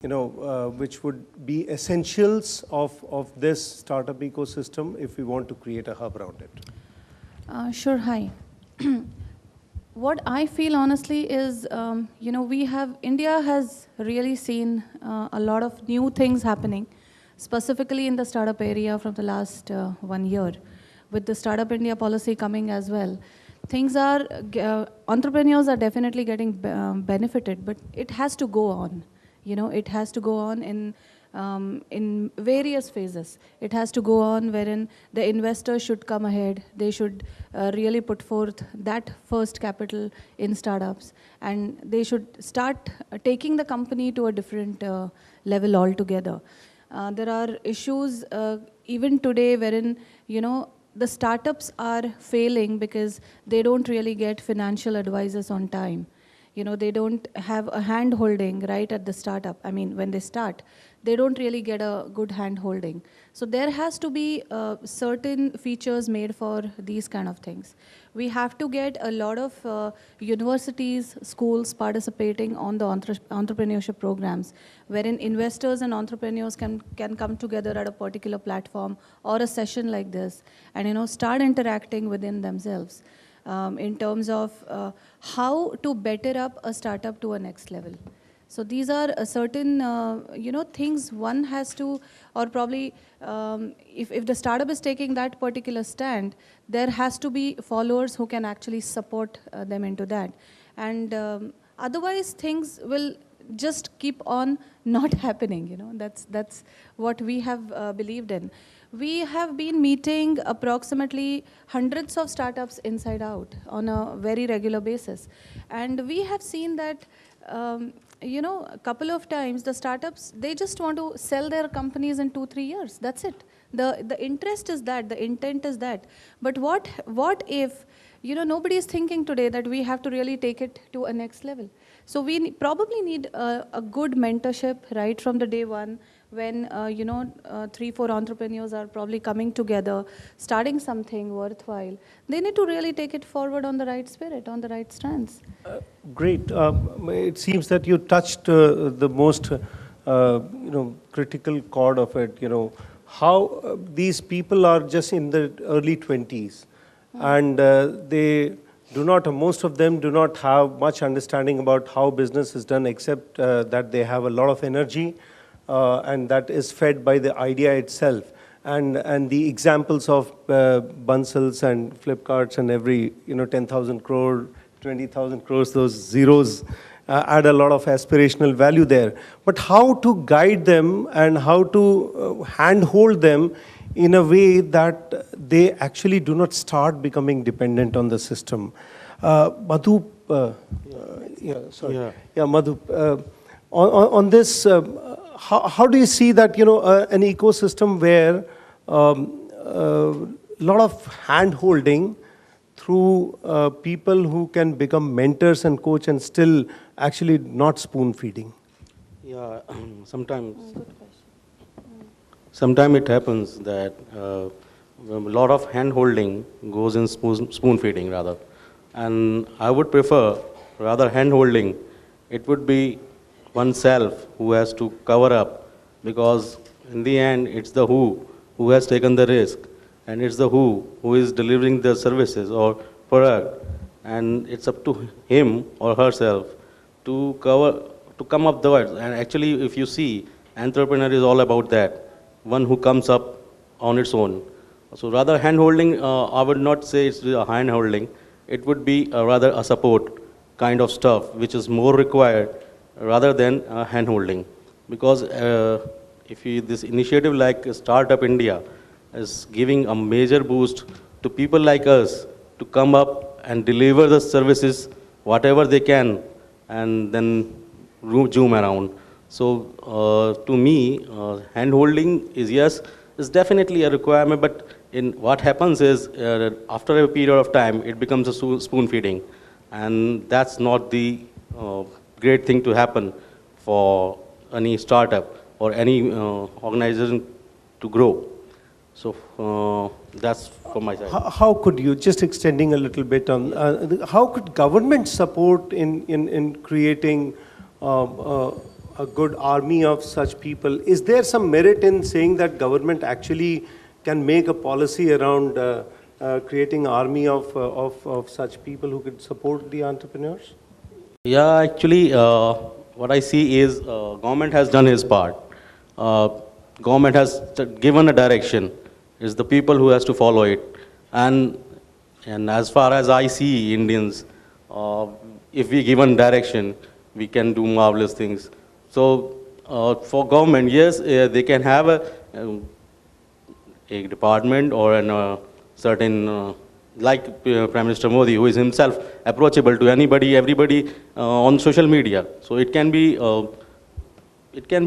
which would be essentials of this startup ecosystem if we want to create a hub around it? Sure, hi. What I feel honestly is, India has really seen a lot of new things happening, specifically in the startup area from the last 1 year, with the Startup India policy coming as well. Things are, entrepreneurs are definitely getting benefited, but it has to go on. It has to go on in various phases. It has to go on wherein the investors should come ahead. They should really put forth that first capital in startups, and they should start taking the company to a different level altogether. There are issues even today wherein, the startups are failing because they don't really get financial advisors on time. They don't have a hand holding right at the startup. I mean, when they start, they don't really get a good hand holding. So there has to be certain features made for these kind of things. We have to get a lot of universities, schools participating on the entrepreneurship programs, wherein investors and entrepreneurs can come together at a particular platform or a session like this and start interacting within themselves. In terms of how to better up a startup to a next level. So these are certain, things one has to, or probably if the startup is taking that particular stand, there has to be followers who can actually support them into that. And otherwise things will just keep on not happening, that's what we have believed in. We have been meeting approximately hundreds of startups inside out on a very regular basis. And we have seen that, a couple of times the startups, they just want to sell their companies in 2-3 years. That's it. The interest is that, the intent is that. But what if, nobody is thinking today that we have to really take it to a next level. So we probably need a good mentorship right from the day one, when 3-4 entrepreneurs are probably coming together, starting something worthwhile. They need to really take it forward on the right spirit, on the right strands. Great. It seems that you touched the most critical chord of it. How these people are just in the early 20s, and they do not, most of them do not have much understanding about how business is done, except that they have a lot of energy. And that is fed by the idea itself, and the examples of Bansals and Flipkarts and every 10,000 crore, 20,000 crores, those zeros add a lot of aspirational value there. But how to guide them and how to handhold them in a way that they actually do not start becoming dependent on the system. Madhup, Madhup, on this. How do you see that, an ecosystem where a lot of hand-holding through people who can become mentors and coach and still actually not spoon-feeding? Yeah, sometimes it happens that a lot of hand-holding goes in spoon-feeding rather. And I would prefer, rather hand-holding, it would be oneself who has to cover up, because in the end it's the who has taken the risk, and it's the who is delivering the services or product, and it's up to him or herself to come up the words. And actually, if you see, entrepreneur is all about that, one who comes up on its own. So rather hand-holding, I would not say it's a hand-holding, it would be rather a support kind of stuff, which is more required rather than hand-holding. Because this initiative like Startup India is giving a major boost to people like us to come up and deliver the services, whatever they can, and then zoom around. So to me, hand-holding is definitely a requirement, but what happens is, after a period of time, it becomes a spoon-feeding. And that's not the great thing to happen for any startup or any organization to grow. So that's from my side. How could you, just extending a little bit on, how could government support in creating a good army of such people. Is there some merit in saying that government actually can make a policy around creating an army of such people who could support the entrepreneurs? Yeah, actually, what I see is government has done his part. Government has given a direction. It's the people who has to follow it. And as far as I see Indians, if we given direction, we can do marvelous things. So for government, yes, they can have a department or a certain, like Prime Minister Modi, who is himself approachable to anybody, everybody on social media. So it can be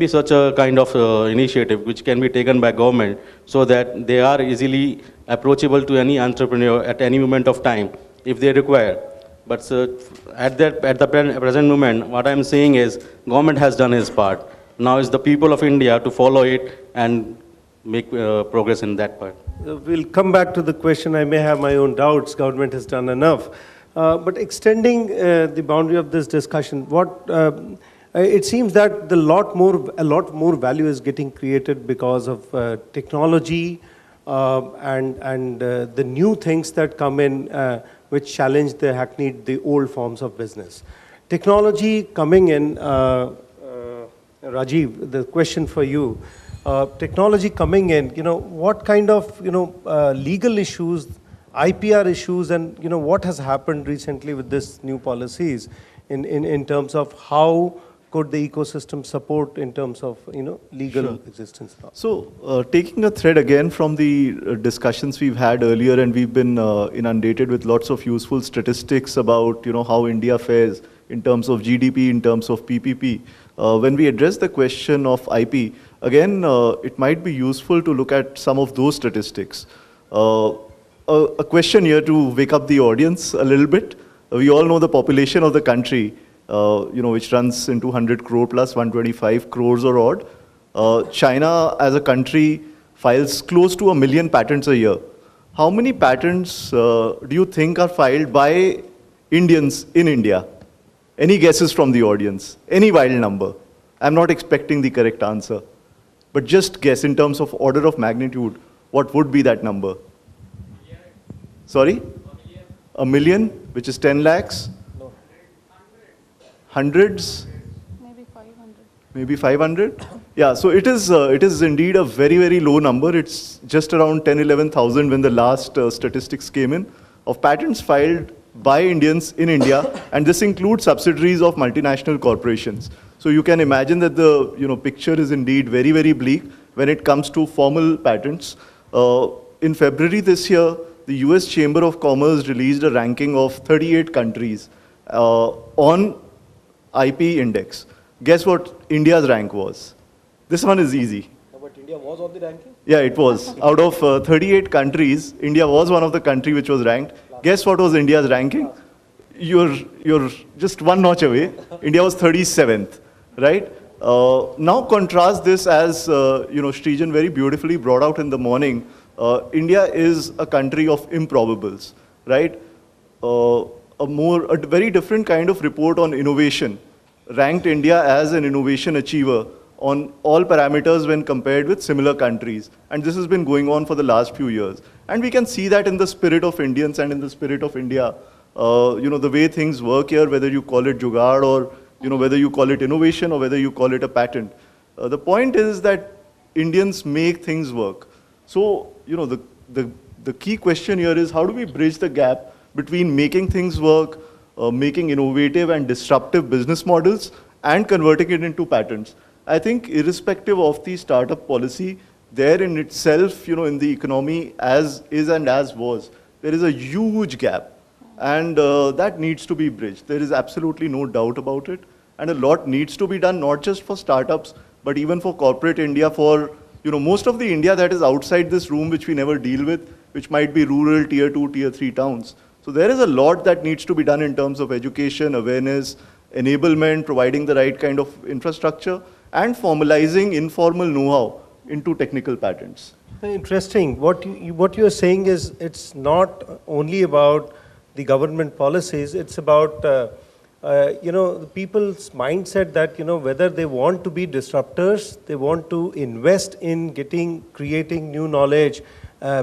such a kind of initiative which can be taken by government so that they are easily approachable to any entrepreneur at any moment of time if they require. But at the present moment, what I'm saying is government has done his part. Now it's the people of India to follow it and make progress in that part. We'll come back to the question. I may have my own doubts. Government has done enough. But extending the boundary of this discussion, it seems that a lot more value is getting created because of technology and the new things that come in which challenge the old forms of business. Technology coming in, Rajiv, the question for you. Technology coming in, what kind of, legal issues, IPR issues, and, what has happened recently with this new policies in terms of how could the ecosystem support in terms of, legal existence? So, taking a thread again from the discussions we've had earlier, and we've been inundated with lots of useful statistics about, how India fares in terms of GDP, in terms of PPP. When we address the question of IP, again, it might be useful to look at some of those statistics. A question here to wake up the audience a little bit. We all know the population of the country, which runs into 100 crore plus 125 crores or odd. China as a country files close to 1 million patents a year. How many patents do you think are filed by Indians in India? Any guesses from the audience? Any wild number? I'm not expecting the correct answer. But just guess in terms of order of magnitude, what would be that number? Sorry? 1 million, which is 10 lakhs? No. Hundreds? Maybe 500. Maybe 500? Yeah, so it is indeed a very, very low number. It's just around 10, 11,000 when the last statistics came in of patents filed by Indians in India, and this includes subsidiaries of multinational corporations. So you can imagine that the picture is indeed very, very bleak when it comes to formal patents. In February this year, the US Chamber of Commerce released a ranking of 38 countries on IP index. Guess what India's rank was? This one is easy. But India was on the ranking? Yeah, it was. Out of 38 countries, India was one of the countries which was ranked. Guess what was India's ranking? You're just one notch away. India was 37th, right? Now contrast this as, Srijan very beautifully brought out in the morning. India is a country of improbables, right? A very different kind of report on innovation ranked India as an innovation achiever on all parameters when compared with similar countries. And this has been going on for the last few years. And we can see that in the spirit of Indians and in the spirit of India. The way things work here, whether you call it jugaad or whether you call it innovation or whether you call it a patent. The point is that Indians make things work. So, the key question here is how do we bridge the gap between making things work, making innovative and disruptive business models, and converting it into patents. I think irrespective of the startup policy, there in itself, in the economy as is and as was, there is a huge gap. And that needs to be bridged. There is absolutely no doubt about it. And a lot needs to be done, not just for startups, but even for corporate India, for most of the India that is outside this room, which we never deal with, which might be rural, tier 2, tier 3 towns. So there is a lot that needs to be done in terms of education, awareness, enablement, providing the right kind of infrastructure, and formalizing informal know-how into technical patents. Interesting. What you're saying is it's not only about the government policies, it's about the people's mindset that, whether they want to be disruptors, they want to invest in creating new knowledge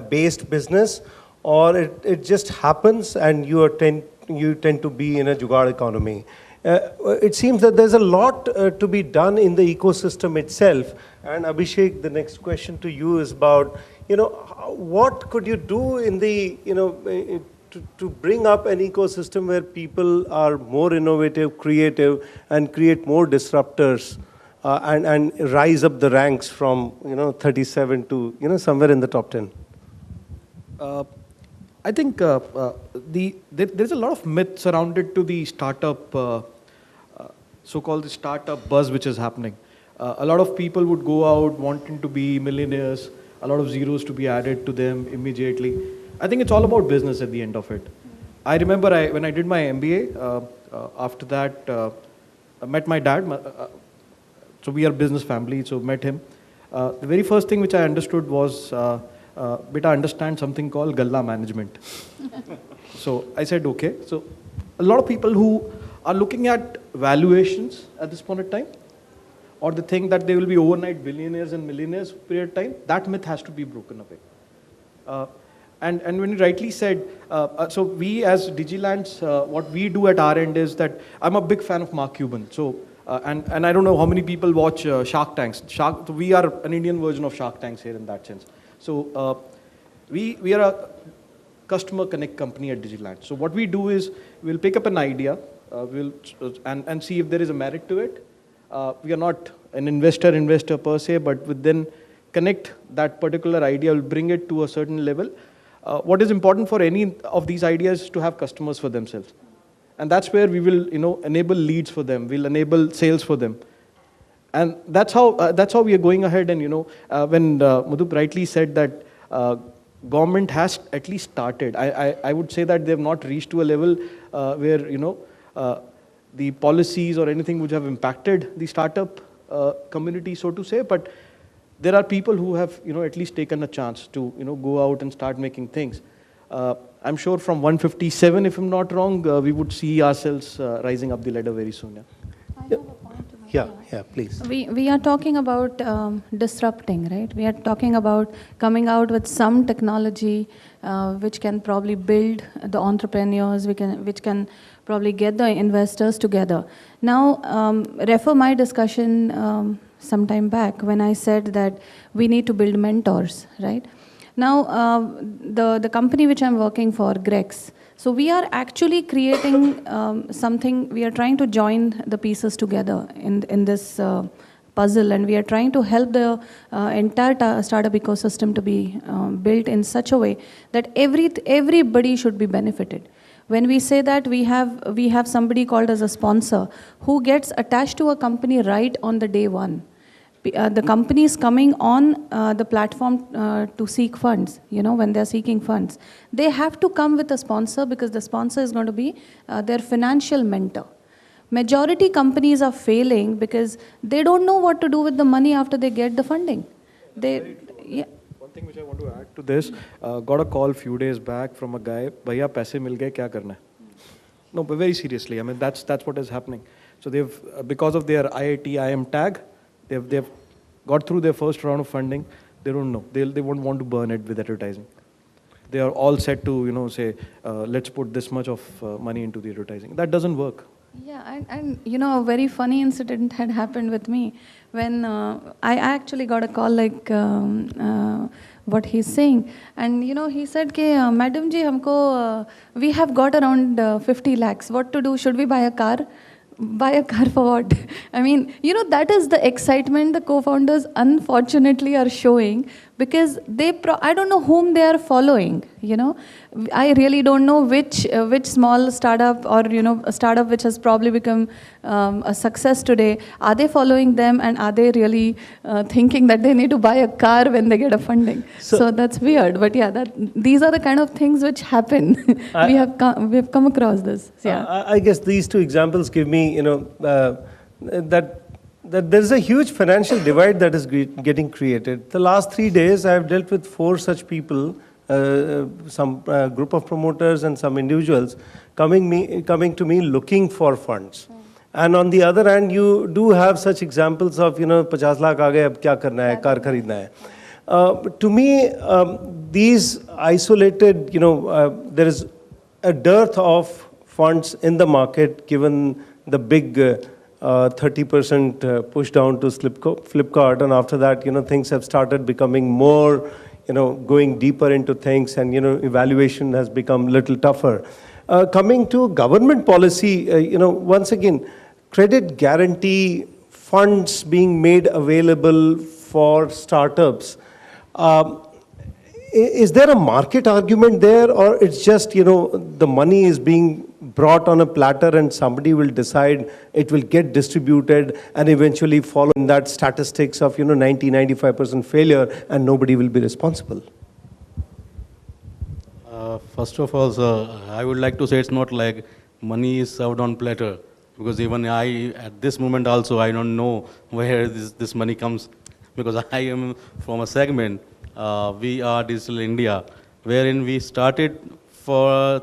based business, or it just happens and you tend to be in a jugaad economy. It seems that there's a lot to be done in the ecosystem itself. And Abhishek, the next question to you is about, what could you do in the, to bring up an ecosystem where people are more innovative, creative, and create more disruptors, and rise up the ranks from 37 to somewhere in the top 10? I think there's a lot of myth surrounded to the startup, so-called the startup buzz which is happening. A lot of people would go out wanting to be millionaires, a lot of zeros to be added to them immediately. I think it's all about business at the end of it. I remember when I did my MBA, after that, I met my dad. So we are a business family, so met him. The very first thing which I understood was, beta, understand something called galla management. So I said, okay. So a lot of people who are looking at valuations at this point in time, or they think that they will be overnight billionaires and millionaires period of time, that myth has to be broken away. And when you rightly said, so we as Digilands, what we do at our end is that I'm a big fan of Mark Cuban. So, and I don't know how many people watch Shark Tanks. So we are an Indian version of Shark Tanks here in that sense. So we are a customer connect company at Digilands. So what we do is we'll pick up an idea, and see if there is a merit to it. We are not an investor per se, but we then connect that particular idea, we'll bring it to a certain level. What is important for any of these ideas is to have customers for themselves. And that's where we will, enable leads for them. We'll enable sales for them. And that's how we are going ahead. And, when Madhup rightly said that government has at least started, I would say that they have not reached to a level where, the policies or anything which have impacted the startup community, so to say, but there are people who have, at least taken a chance to, go out and start making things. I'm sure from 157, if I'm not wrong, we would see ourselves rising up the ladder very soon. Yeah. Yeah, please. We are talking about disrupting, right? We are talking about coming out with some technology which can probably build the entrepreneurs, which can probably get the investors together. Now, refer my discussion some time back when I said that we need to build mentors, right? Now, the company which I'm working for, GREX, so we are actually creating something, we are trying to join the pieces together in this puzzle, and we are trying to help the entire startup ecosystem to be built in such a way that everybody should be benefited. When we say that we have somebody called as a sponsor who gets attached to a company right on the day one. The company is coming on the platform to seek funds, when they're seeking funds. They have to come with a sponsor because the sponsor is going to be their financial mentor. Majority companies are failing because they don't know what to do with the money after they get the funding. One thing which I want to add to this, got a call a few days back from a guy, "Bhaiya, paise mil gaye, kya karna hai?" No, but very seriously, I mean, that's what is happening. So they've, because of their IIM tag, they've got through their first round of funding. They don't know. They won't want to burn it with advertising. They are all set to, say, let's put this much of money into the advertising. That doesn't work. Yeah, and a very funny incident had happened with me when I actually got a call like what he's saying. And, he said, Madam ji, we have got around 50 lakhs. What to do? Should we buy a car? Buy a car for what? I mean, that is the excitement the co-founders unfortunately are showing because I don't know whom they are following, I really don't know which small startup or, a startup which has probably become a success today. Are they following them and are they really thinking that they need to buy a car when they get a funding? So that's weird. But yeah, these are the kind of things which happen. We have come across this. Yeah. I guess these two examples give me, that there's a huge financial divide that is getting created. The last 3 days, I have dealt with 4 such people some group of promoters and some individuals coming to me looking for funds. And on the other hand, you do have such examples of, 50 lakh aa gaye, ab kya karna hai, car kharidna hai. To me, these isolated, there is a dearth of funds in the market given the big 30% push down to Flipkart, and after that, things have started becoming more, going deeper into things, and, evaluation has become a little tougher. Coming to government policy, once again, credit guarantee funds being made available for startups. Is there a market argument there, or it's just, the money is being brought on a platter and somebody will decide, it will get distributed and eventually follow in that statistics of, 90-95% failure, and nobody will be responsible? First of all, sir, I would like to say it's not like money is served on platter, because even I, at this moment also, I don't know where this money comes, because I am from a segment, we are Digital India, wherein we started for a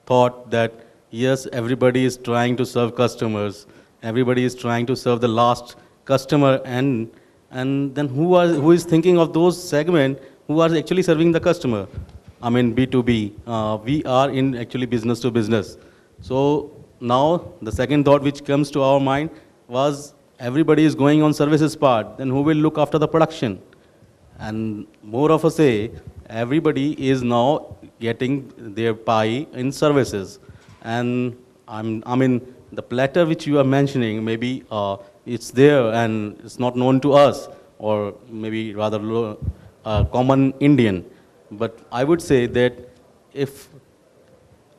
thought that, yes, everybody is trying to serve customers, everybody is trying to serve the last customer, and then who is thinking of those segments who are actually serving the customer? I mean, B2B. We are in actually business to business. So now the second thought which comes to our mind was, everybody is going on services part, then who will look after the production? And more of a say, everybody is now getting their pie in services. And I mean, the platter which you are mentioning, maybe it's there and it's not known to us, or maybe rather common Indian. But I would say that if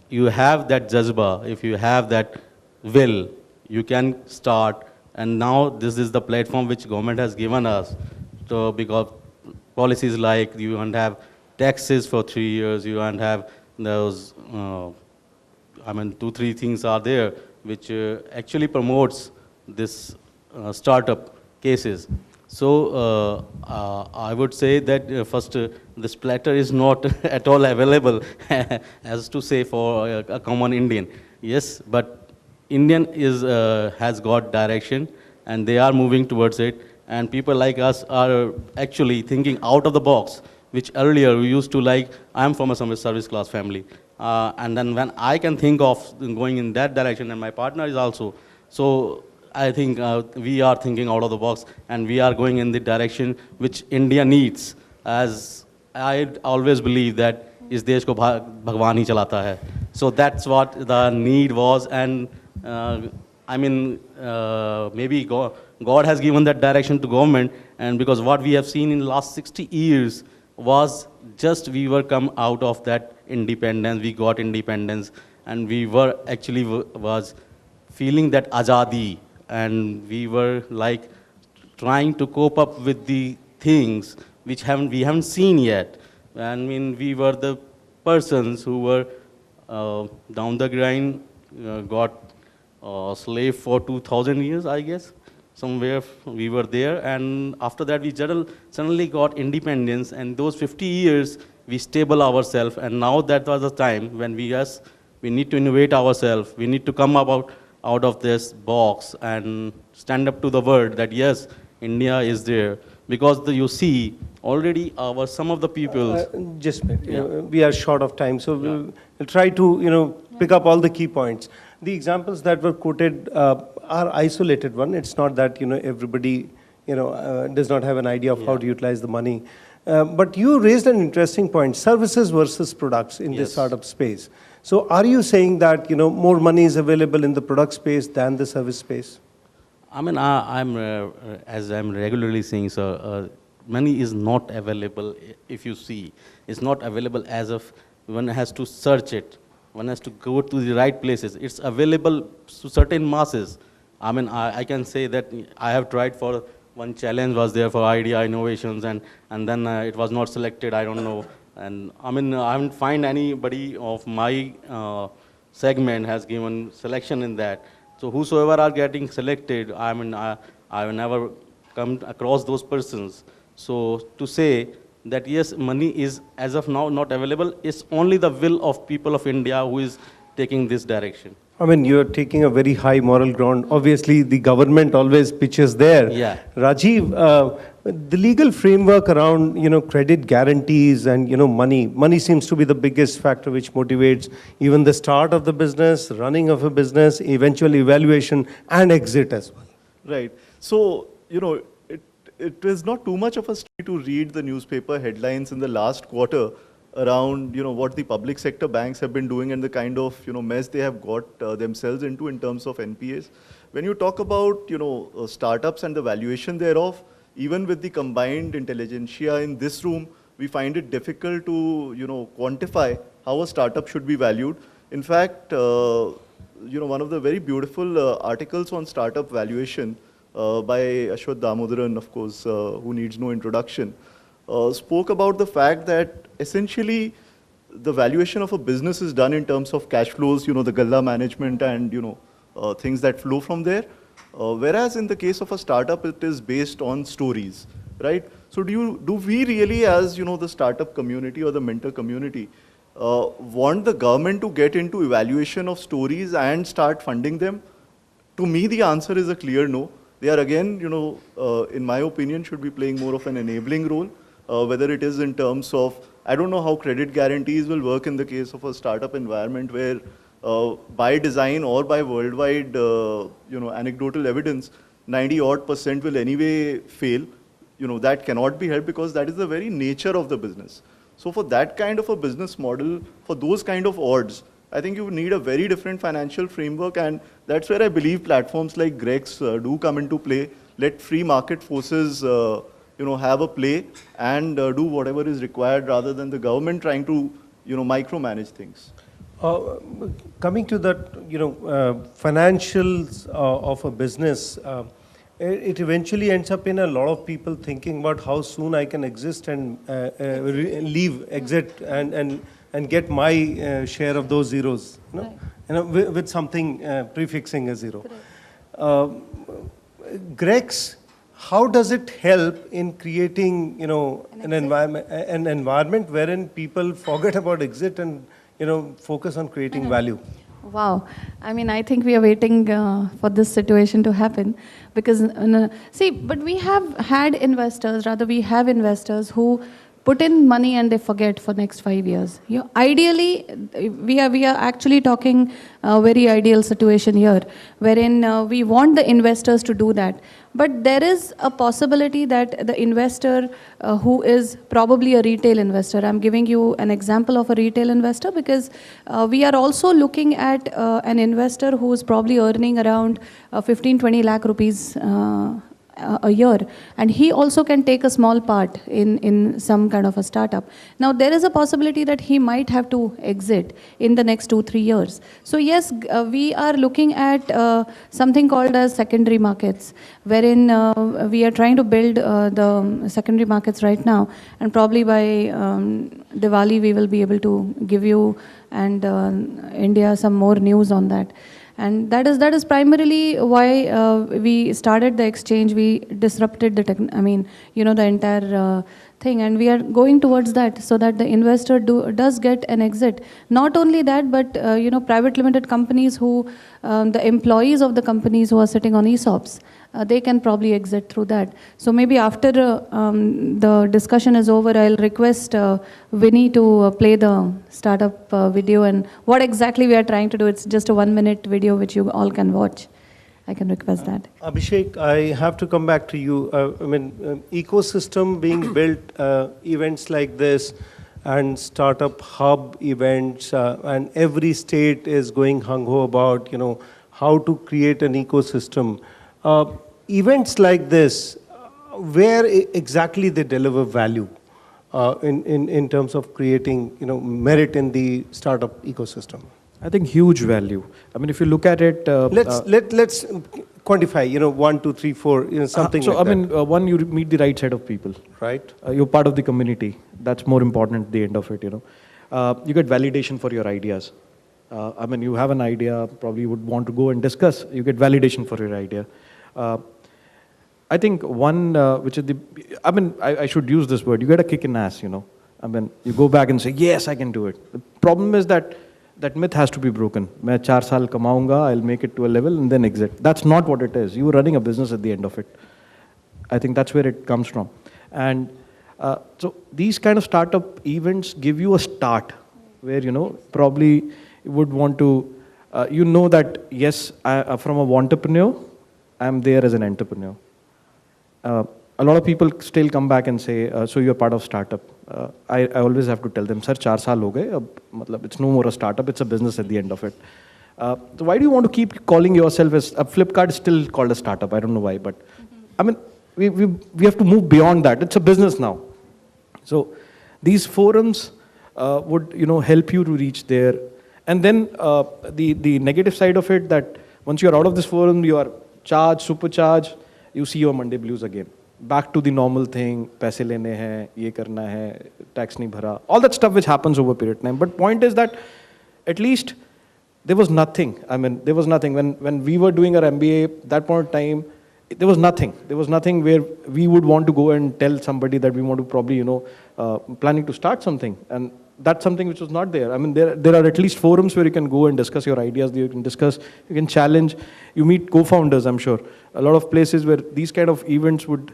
you have that jazba, if you have that will, you can start. And now this is the platform which government has given us. So because policies like you don't have taxes for 3 years, you don't have those, 2-3 things are there which actually promotes this startup cases. So I would say that first, this platter is not at all available, as to say for a common Indian. Yes, but Indian has got direction, and they are moving towards it. And people like us are actually thinking out of the box, which earlier we used to like. I'm from a service class family. And then when I can think of going in that direction, and my partner is also, so I think we are thinking out of the box, and we are going in the direction which India needs. As I always believe that इस देश को भगवान ही चलाता है. So that's what the need was, and maybe God has given that direction to government, and because what we have seen in the last 60 years was just we were come out of that independence, we got independence, and we were actually was feeling that azadi, and we were like trying to cope up with the things which we haven't seen yet. I mean, we were the persons who were down the grind, got slave for 2,000 years, I guess. Somewhere we were there, and after that we suddenly got independence, and those 50 years we stable ourselves, and now that was the time when we need to innovate ourselves, we need to come out of this box and stand up to the world that yes, India is there. Because you see, already some of the people... we are short of time, so we'll try to pick up all the key points. The examples that were quoted are isolated one. It's not that everybody does not have an idea of how to utilize the money. But you raised an interesting point: services versus products in this startup space. So are you saying that more money is available in the product space than the service space? I mean, as I'm regularly saying, sir, money is not available. If you see, it's not available as of one has to search it. One has to go to the right places. It's available to certain masses. I mean, I can say that I have tried for one challenge was there for idea innovations, and then it was not selected. I don't know. And I mean, I haven't find anybody of my segment has given selection in that. So whosoever are getting selected, I mean, I have never come across those persons. So to say that yes, money is as of now not available. It's only the will of people of India who is taking this direction. I mean, you're taking a very high moral ground. Obviously, the government always pitches there. Yeah. Rajiv, the legal framework around, credit guarantees and, money seems to be the biggest factor which motivates even the start of the business, running of a business, eventual evaluation and exit as well. Right. So, it is not too much of a story to read the newspaper headlines in the last quarter around, what the public sector banks have been doing and the kind of, mess they have got themselves into in terms of NPAs. When you talk about, startups and the valuation thereof, even with the combined intelligentsia in this room, we find it difficult to, quantify how a startup should be valued. In fact, one of the very beautiful articles on startup valuation by Ashwath Damodaran, of course, who needs no introduction, spoke about the fact that essentially the valuation of a business is done in terms of cash flows, the galla management and, things that flow from there. Whereas in the case of a startup, it is based on stories, right? So do we really as, the startup community or the mentor community, want the government to get into evaluation of stories and start funding them? To me, the answer is a clear no. They are again, in my opinion, should be playing more of an enabling role, whether it is in terms of, I don't know how credit guarantees will work in the case of a startup environment where by design or by worldwide, anecdotal evidence, 90% will anyway fail. That cannot be helped because that is the very nature of the business. So for that kind of a business model, for those kind of odds, I think you need a very different financial framework, and that's where I believe platforms like GREX do come into play. Let free market forces, have a play and do whatever is required rather than the government trying to, micromanage things. Coming to that, financials of a business, it eventually ends up in a lot of people thinking about how soon I can exist and exit and get my share of those zeros, with something prefixing a zero. GREX, how does it help in creating, an environment wherein people forget about exit and, focus on creating value? Wow. I mean, I think we are waiting for this situation to happen because, but we have had investors, rather we have investors who put in money and they forget for next 5 years. Ideally, we are actually talking a very ideal situation here, wherein we want the investors to do that. But there is a possibility that the investor who is probably a retail investor, I'm giving you an example of a retail investor because we are also looking at an investor who is probably earning around 15-20 lakh rupees a year, and he also can take a small part in some kind of a startup. Now there is a possibility that he might have to exit in the next 2-3 years. So yes, we are looking at something called as secondary markets, wherein we are trying to build the secondary markets right now, and probably by Diwali we will be able to give you and India some more news on that. And that is primarily why we started the exchange. We disrupted the the entire thing, and we are going towards that so that the investor does get an exit. Not only that, but private limited companies who the employees of the companies who are sitting on ESOPs, they can probably exit through that. So maybe after the discussion is over, I'll request Vinny to play the startup video and what exactly we are trying to do. It's just a 1-minute video which you all can watch. I can request that. Abhishek, I have to come back to you. Ecosystem being built, events like this, and startup hub events, and every state is going hung-ho about, how to create an ecosystem. Events like this, where exactly they deliver value in terms of creating, merit in the startup ecosystem? I think huge value. I mean, if you look at it, let's quantify. 1, 2, 3, 4. Something. So like I mean, one, you meet the right set of people. Right. You're part of the community. That's more important at the end of it. You get validation for your ideas. I mean, you have an idea, probably you would want to go and discuss. You get validation for your idea. I think one, which is I mean, I should use this word, you get a kick in the ass, you know. I mean, you go back and say, yes, I can do it. The problem is that myth has to be broken. मैं 4 साल कमाऊंगा, I'll make it to a level and then exit. That's not what it is. You are running a business at the end of it. I think that's where it comes from. And so these kind of startup events give you a start where, you know, probably you would want to, you know that, yes, from a entrepreneur, I'm there as an entrepreneur. A lot of people still come back and say, so you're part of startup. I always have to tell them, sir, 4 saal ho gaye, matlab, it's no more a startup, it's a business at the end of it. So why do you want to keep calling yourself as, Flipkart is still called a startup, I don't know why, but I mean, we have to move beyond that. It's a business now. So these forums would, you know, help you to reach there. And then the negative side of it, that once you're out of this forum, you are charged, supercharged, you see your Monday blues again. Back to the normal thing, paise lene hai, ye karna hai, tax nahi bhara, all that stuff which happens over a period of time. But point is that at least there was nothing. I mean, there was nothing. When we were doing our MBA, that point of time, there was nothing. There was nothing where we would want to go and tell somebody that we want to probably, you know, planning to start something. And that's something which was not there. I mean, there are at least forums where you can go and discuss your ideas, you can discuss, you can challenge, you meet co-founders, I'm sure. A lot of places where these kind of events would,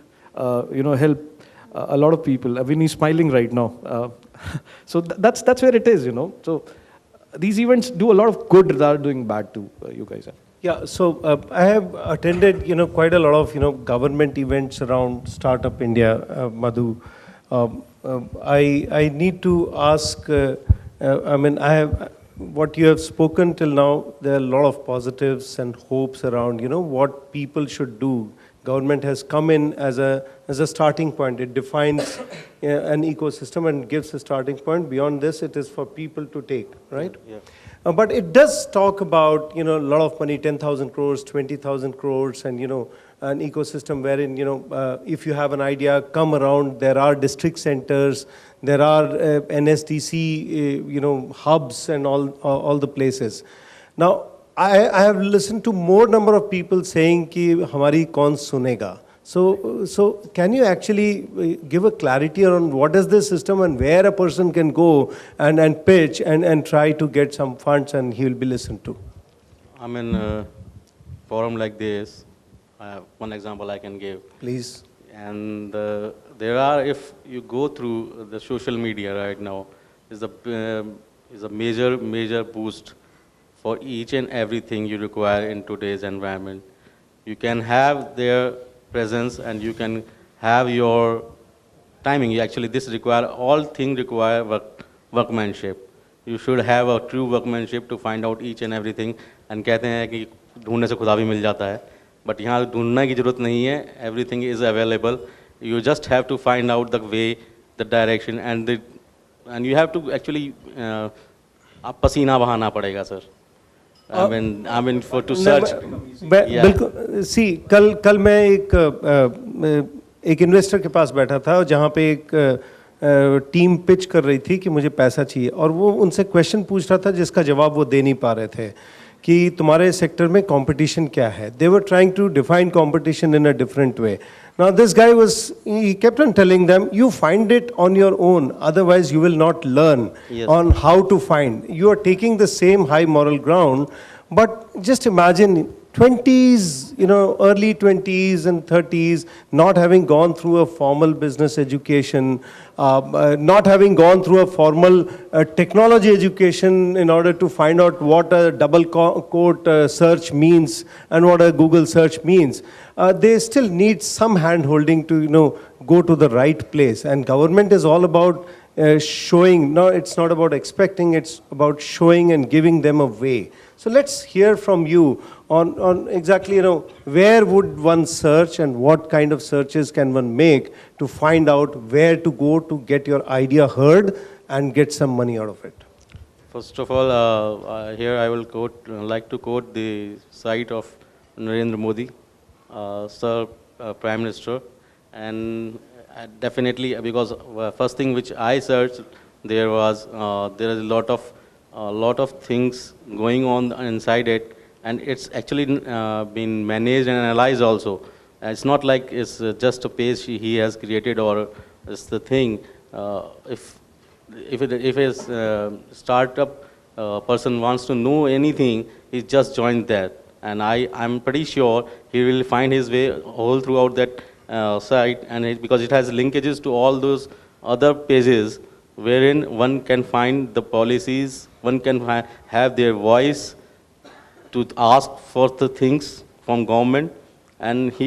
you know, help a lot of people. Vinny is smiling right now. So that's where it is, you know. So these events do a lot of good rather than doing bad to you guys. Yeah, so I have attended, you know, quite a lot of, you know, government events around Startup India, Madhu. I need to ask, I mean, what you have spoken till now, there are a lot of positives and hopes around, you know, what people should do. Government has come in as a starting point. It defines an ecosystem and gives a starting point. Beyond this, it is for people to take, right? Yeah. But it does talk about, you know, a lot of money, 10,000 crores, 20,000 crores, and, you know, an ecosystem wherein, you know, if you have an idea, come around, there are district centers, there are NSDC, you know, hubs and all the places. Now, I have listened to more number of people saying ki hamari kaun sunega. So can you actually give a clarity on what is this system and where a person can go and pitch and try to get some funds and he will be listened to? I mean, forum like this, one example I can give. Please. And there are, if you go through the social media right now, is a major boost for each and everything you require in today's environment. You can have their presence and you can have your timing. Actually, all things require workmanship. You should have a true workmanship to find out each and everything. And कहते हैं कि ढूंढने से खुदा भी मिल जाता है. But यहाँ ढूंढने की जरूरत नहीं है. Everything is available. You just have to find out the way, the direction, and you have to actually आप पसीना बहाना पड़ेगा sir. I mean for to search. बिल्कुल. See, कल मैं एक इन्वेस्टर के पास बैठा था जहाँ पे एक टीम पिच कर रही थी कि मुझे पैसा चाहिए और वो उनसे क्वेश्चन पूछ रहा था जिसका जवाब वो दे नहीं पा रहे थे कि तुम्हारे सेक्टर में कंपटीशन क्या है. They were trying to define competition in a different way. Now this guy he kept on telling them, you find it on your own, otherwise you will not learn on how to find. You are taking the same high moral ground, but just imagine 20s, you know, early 20s and 30s, not having gone through a formal business education, not having gone through a formal technology education in order to find out what a double quote search means and what a Google search means. They still need some hand-holding to, you know, go to the right place. And government is all about showing. No, it's not about expecting, it's about showing and giving them a way. So let's hear from you on exactly, you know, where would one search and what kind of searches can one make to find out where to go to get your idea heard and get some money out of it. First of all, here I will like to quote the site of Narendra Modi, Sir Prime Minister, and definitely because first thing which I searched there was there is a lot of things going on inside it, and it's actually been managed and analyzed also. It's not like it's just a page he has created or it's the thing. If a startup person wants to know anything, he just joins that. And I'm pretty sure he will find his way all throughout that site, and because it has linkages to all those other pages wherein one can find the policies, one can have their voice to ask for the things from government. And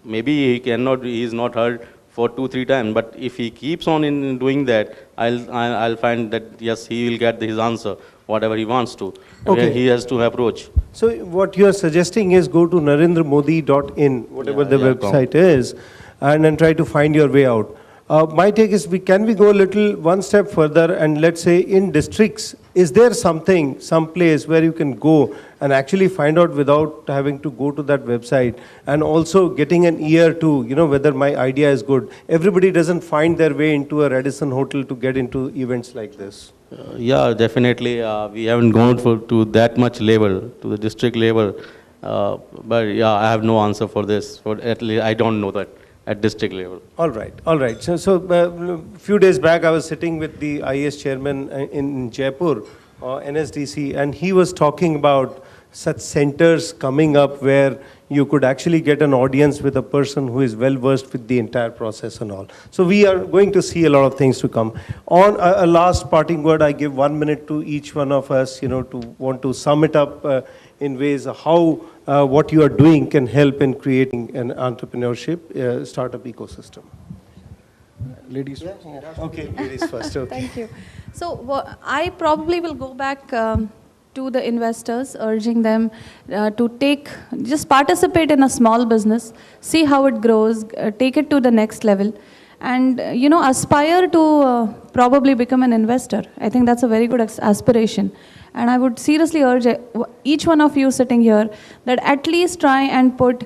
maybe he is not heard for 2-3 times, but if he keeps on in doing that, I'll find that yes, he will get his answer, whatever he wants to. Okay. He has to approach. So what you are suggesting is go to narendramodi.in, whatever the website is, and then try to find your way out. My take is, can we go one step further, and let's say in districts, is there some place where you can go and actually find out without having to go to that website, and also getting an ear to, whether my idea is good. Everybody doesn't find their way into a Radisson hotel to get into events like this. Yeah, definitely. We haven't gone to that much level, to the district level. But yeah, I have no answer for this. At least I don't know that at district level. All right. So a few days back, I was sitting with the IAS chairman in Jaipur, NSDC, and he was talking about such centers coming up where you could actually get an audience with a person who is well versed with the entire process and all. So we are going to see a lot of things to come. On a last parting word, I give 1 minute to each one of us, to want to sum it up in ways how what you are doing can help in creating an entrepreneurship startup ecosystem. Ladies. Yeah. Okay, ladies first. Okay. Thank you. So I probably will go back to the investors, urging them to just participate in a small business, see how it grows, take it to the next level, and aspire to probably become an investor. I think that's a very good aspiration. And I would seriously urge each one of you sitting here that at least try and put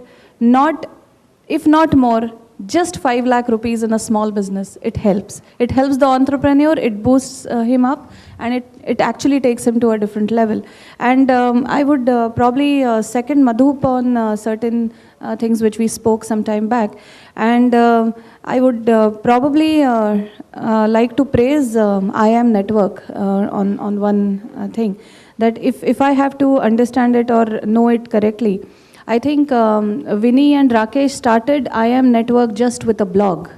if not more, just 5 lakh rupees in a small business. It helps. It helps the entrepreneur, it boosts him up, and it actually takes him to a different level. And I would probably second Madhup on certain things which we spoke some time back. And I would probably like to praise IIM-NetWORK on one thing, that if I have to understand it or know it correctly, I think Vinny and Rakesh started IIM-NetWORK just with a blog.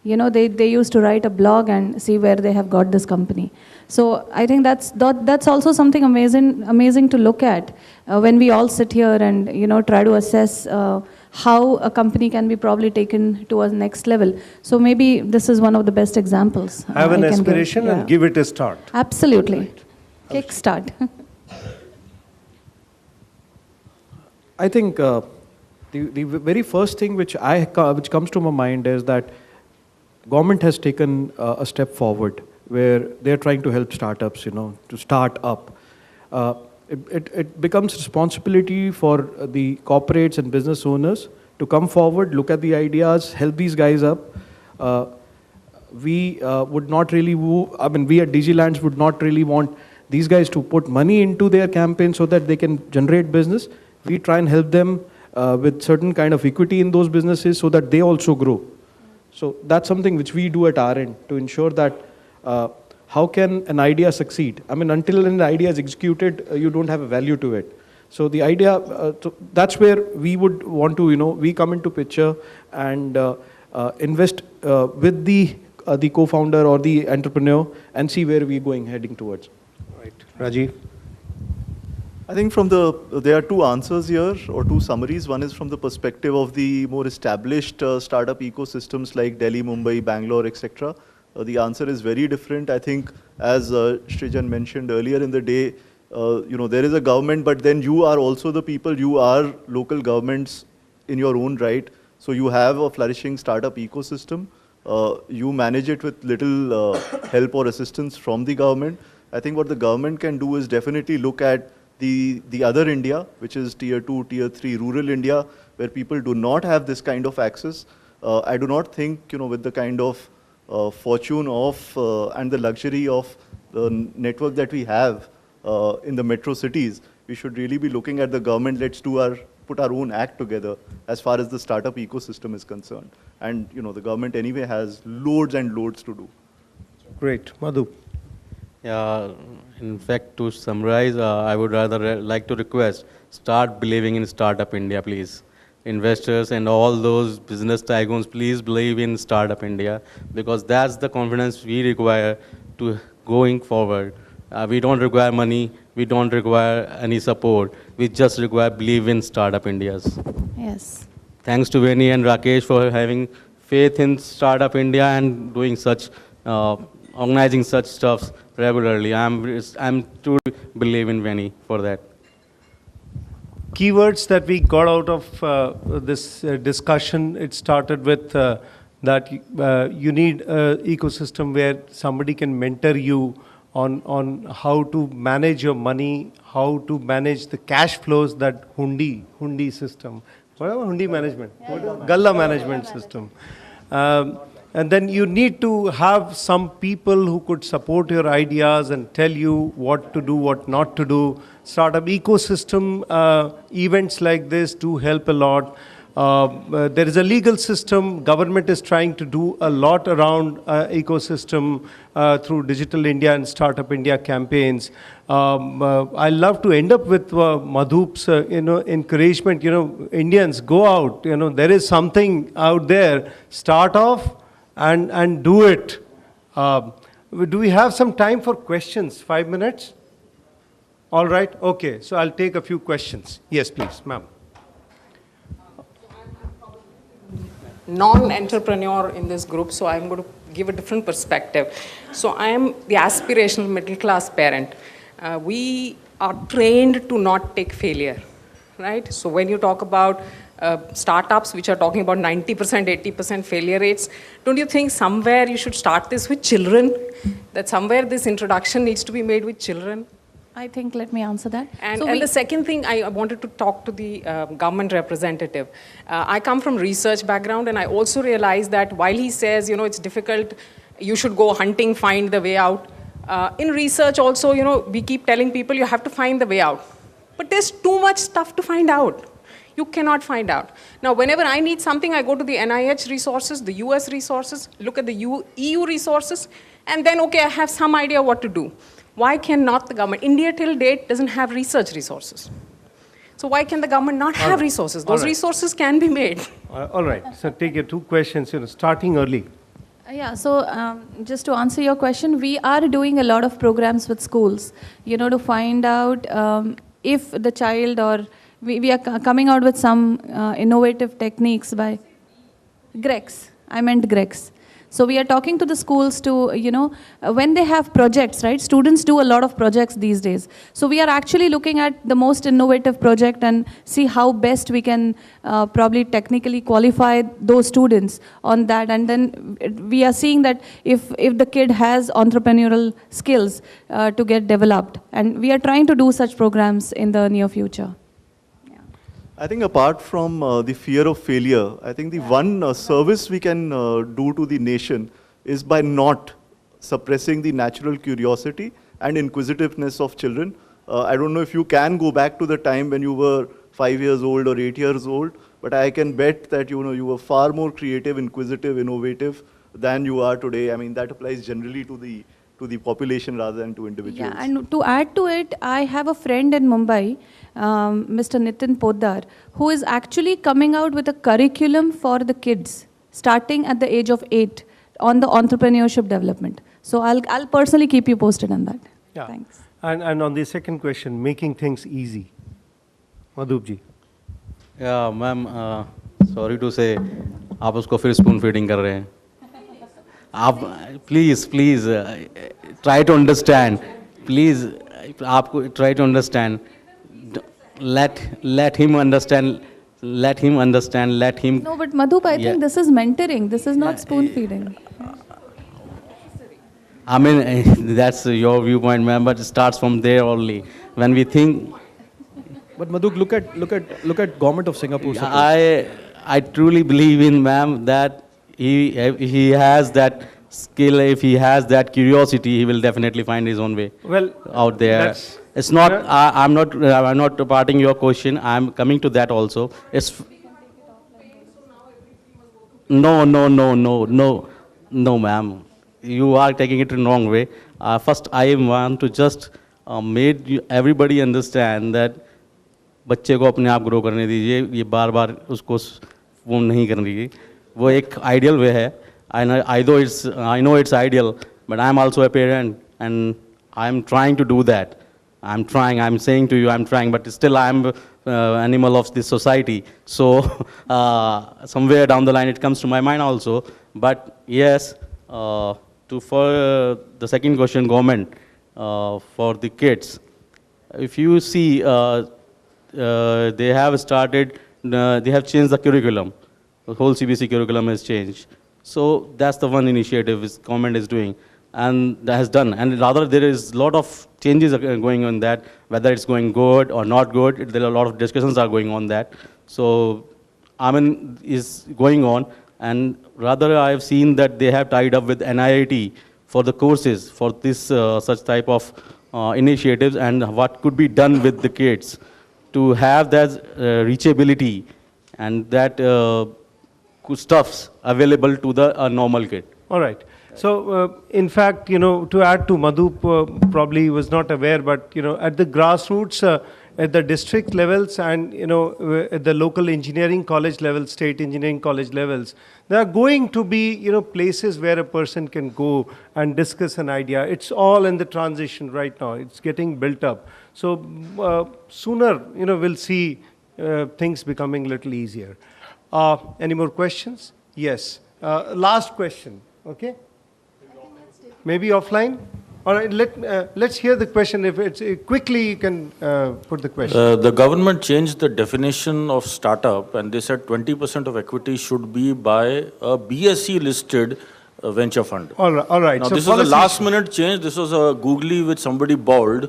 They used to write a blog and see where they have got this company. So I think that's also something amazing to look at when we all sit here and try to assess how a company can be probably taken to a next level. So maybe this is one of the best examples. Have an aspiration and give it a start. Absolutely. Right. Kick start. I think the very first thing which comes to my mind is that government has taken a step forward where they're trying to help startups, to start up. It becomes responsibility for the corporates and business owners to come forward, look at the ideas, help these guys up. We would not really, we at Digilands would not really want these guys to put money into their campaign so that they can generate business. We try and help them with certain kind of equity in those businesses so that they also grow. So that's something which we do at our end to ensure that how can an idea succeed? Until an idea is executed, you don't have a value to it. So the idea, that's where we would want to, we come into picture and invest with the co-founder or the entrepreneur and see where we're heading towards. Right. Rajiv? I think there are two answers here, or two summaries. One is from the perspective of the more established startup ecosystems like Delhi, Mumbai, Bangalore, etc. The answer is very different. I think, as Srijan mentioned earlier in the day, there is a government, but then you are also the people. You are local governments in your own right. So you have a flourishing startup ecosystem. You manage it with little help or assistance from the government. I think what the government can do is definitely look at the other India, which is tier 2, tier 3, rural India, where people do not have this kind of access. I do not think, with the kind of fortune of and the luxury of the network that we have in the metro cities, we should really be looking at the government. Let's do our put our own act together as far as the startup ecosystem is concerned. And the government anyway has loads and loads to do. Great. Madhup. Yeah, in fact, to summarize, I would rather like to request, start believing in Startup India, please. Investors and all those business tycoons, please believe in Startup India, because that's the confidence we require to going forward. We don't require money, we don't require any support, we just require believe in Startup Indias. Yes. Thanks to Veni and Rakesh for having faith in Startup India and doing such, organizing such stuffs regularly. I'm truly believe in Veni for that. Keywords that we got out of this discussion, it started with that you need an ecosystem where somebody can mentor you on how to manage your money, how to manage the cash flows, that hundi system. Whatever, hundi management, Galla management system. And then you need to have some people who could support your ideas and tell you what to do, what not to do. Startup ecosystem events like this do help a lot. There is a legal system. Government is trying to do a lot around ecosystem through Digital India and Startup India campaigns. I love to end up with Madhup's encouragement. Indians, go out. There is something out there. Start off and do it. Do we have some time for questions? 5 minutes? All right. Okay. So I'll take a few questions. Yes, please, ma'am. Non-entrepreneur in this group, so I'm going to give a different perspective. So I am the aspirational middle-class parent. We are trained to not take failure, right? So when you talk about startups which are talking about 90%, 80% failure rates, don't you think somewhere you should start this with children? That somewhere this introduction needs to be made with children? I think, let me answer that. And the second thing, I wanted to talk to the government representative. I come from research background, and I also realize that while he says, it's difficult, you should go hunting, find the way out. In research also, we keep telling people you have to find the way out. But there's too much stuff to find out. You cannot find out. Now, whenever I need something, I go to the NIH resources, the US resources, look at the EU resources, and then, okay, I have some idea what to do. Why cannot the government? India till date doesn't have research resources. So why can the government not have resources? Those resources can be made. All right. So take your two questions, starting early. Yeah, so just to answer your question, we are doing a lot of programs with schools, to find out if the child or we are coming out with some innovative techniques by GREX. I meant GREX. So we are talking to the schools to, when they have projects, right? Students do a lot of projects these days. So we are actually looking at the most innovative project and see how best we can probably technically qualify those students on that. And then we are seeing that if the kid has entrepreneurial skills to get developed. And we are trying to do such programs in the near future. I think apart from the fear of failure, I think the one service we can do to the nation is by not suppressing the natural curiosity and inquisitiveness of children. I don't know if you can go back to the time when you were 5 years old or 8 years old, but I can bet that you were far more creative, inquisitive, innovative than you are today. I mean, that applies generally to the population rather than to individuals. Yeah, and to add to it, I have a friend in Mumbai, Mr. Nitin Poddar, who is actually coming out with a curriculum for the kids, starting at the age of 8, on the entrepreneurship development. So I'll personally keep you posted on that. Yeah. Thanks. And on the second question, making things easy. Madhup ji. Yeah, ma'am, sorry to say, आप उसको फिर spoon feeding कर रहे हैं. आप please try to understand. Please, आपको try to understand. Let him understand. Let him understand. Let him. No, but Madhup, I think this is mentoring. This is not spoon feeding. I mean, that's your viewpoint, ma'am. But it starts from there only. When we think. But Madhup, look at government of Singapore. I truly believe in, ma'am, that he has that skill. If he has that curiosity, he will definitely find his own way out there. It's not, I'm not departing your question. I'm coming to that also. It's, no, no, no, no, no, no, ma'am. You are taking it in the wrong way. First, I want to just make everybody understand that बच्चे को अपने आप grow करने दीजिए, ये बार बार उसको phone नहीं करने दीजिए. वो एक आइडियल वे है. I know it's ideal, but I'm also a parent and I'm trying to do that. I'm saying to you, I'm trying, but still I'm animal of this society. So somewhere down the line it comes to my mind also. But yes, for the second question, government, for the kids, if you see, they have started, they have changed the curriculum. The whole CBSE curriculum has changed. So that's the one initiative this government is doing. And that has done. And rather, there is a lot of changes going on that, whether it's going good or not good. There are a lot of discussions are going on that. So, is going on. And rather, I have seen that they have tied up with NIIT for the courses, for this such type of initiatives, and what could be done with the kids to have that reachability and that stuffs available to the normal kid. All right. So, in fact, to add to Madhup, probably was not aware, but, at the grassroots, at the district levels and, at the local engineering college levels, state engineering college levels, there are going to be, places where a person can go and discuss an idea. It's all in the transition right now. It's getting built up. So, sooner, we'll see things becoming a little easier. Any more questions? Yes. Last question, okay? Maybe offline? All right, let's hear the question. If it's quickly, you can put the question. The government changed the definition of startup, and they said 20% of equity should be by a BSE listed venture fund. All right. Now, so this is a last minute change. This was a googly with somebody bald.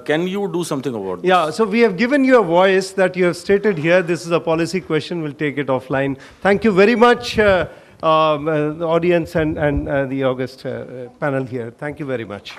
Can you do something about this? Yeah, so we have given you a voice that you have stated here. This is a policy question. We'll take it offline. Thank you very much, the audience and the August panel here. Thank you very much.